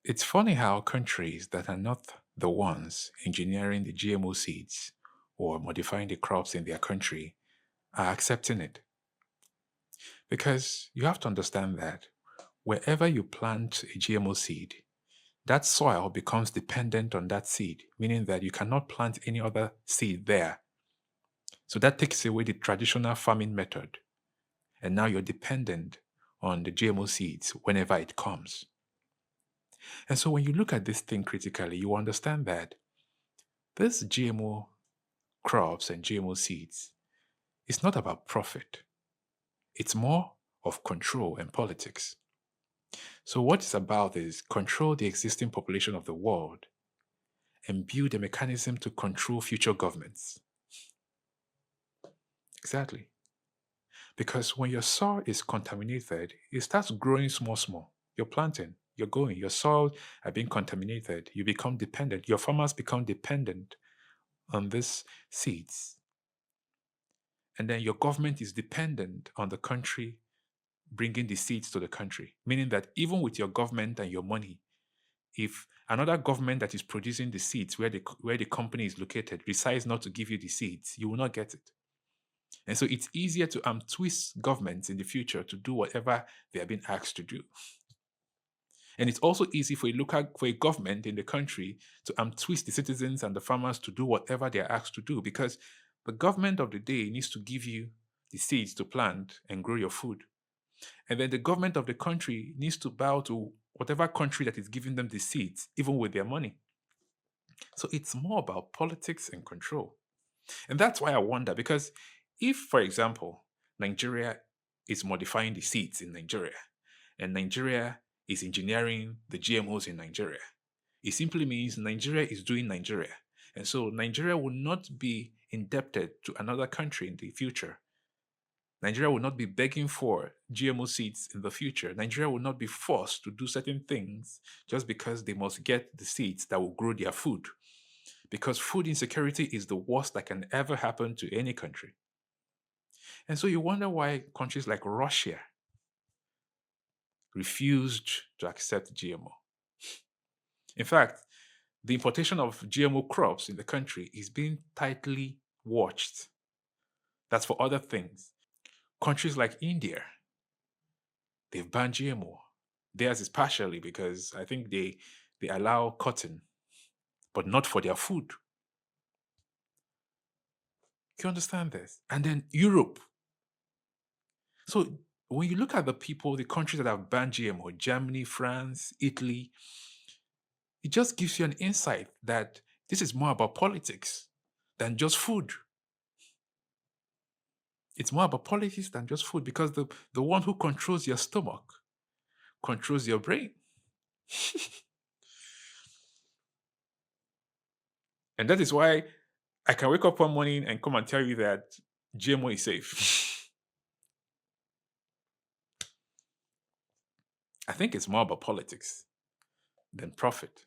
It's funny how countries that are not the ones engineering the GMO seeds or modifying the crops in their country are accepting it. Because you have to understand that wherever you plant a GMO seed, that soil becomes dependent on that seed, meaning that you cannot plant any other seed there. So that takes away the traditional farming method. And now you're dependent on the GMO seeds whenever it comes. And so when you look at this thing critically, you understand that this GMO crops and GMO seeds is not about profit. It's more of control and politics. So what it's about is control the existing population of the world and build a mechanism to control future governments. Exactly. Because when your soil is contaminated, it starts growing small, small. You're planting, you're going, your soil are being contaminated. You become dependent. Your farmers become dependent on these seeds. And then your government is dependent on the country bringing the seeds to the country, meaning that even with your government and your money, if another government that is producing the seeds where the company is located decides not to give you the seeds, you will not get it. And so it's easier to twist governments in the future to do whatever they are being asked to do. And it's also easy for a government in the country to twist the citizens and the farmers to do whatever they are asked to do, because the government of the day needs to give you the seeds to plant and grow your food. And then the government of the country needs to bow to whatever country that is giving them the seeds, even with their money. So it's more about politics and control. And that's why I wonder, because if, for example, Nigeria is modifying the seeds in Nigeria and Nigeria is engineering the GMOs in Nigeria, it simply means Nigeria is doing Nigeria. And so Nigeria will not be indebted to another country in the future. Nigeria will not be begging for GMO seeds in the future. Nigeria will not be forced to do certain things just because they must get the seeds that will grow their food. Because food insecurity is the worst that can ever happen to any country. And so you wonder why countries like Russia refused to accept GMO. In fact, the importation of GMO crops in the country is being tightly watched. That's for other things. Countries like India, they've banned GMO. Theirs is partially because I think they allow cotton, but not for their food. You understand this? And then Europe. So when you look at the people, the countries that have banned GMO, Germany, France, Italy, it just gives you an insight that this is more about politics than just food. It's more about politics than just food, because the one who controls your stomach controls your brain. And that is why I can wake up one morning and come and tell you that GMO is safe. I think it's more about politics than profit.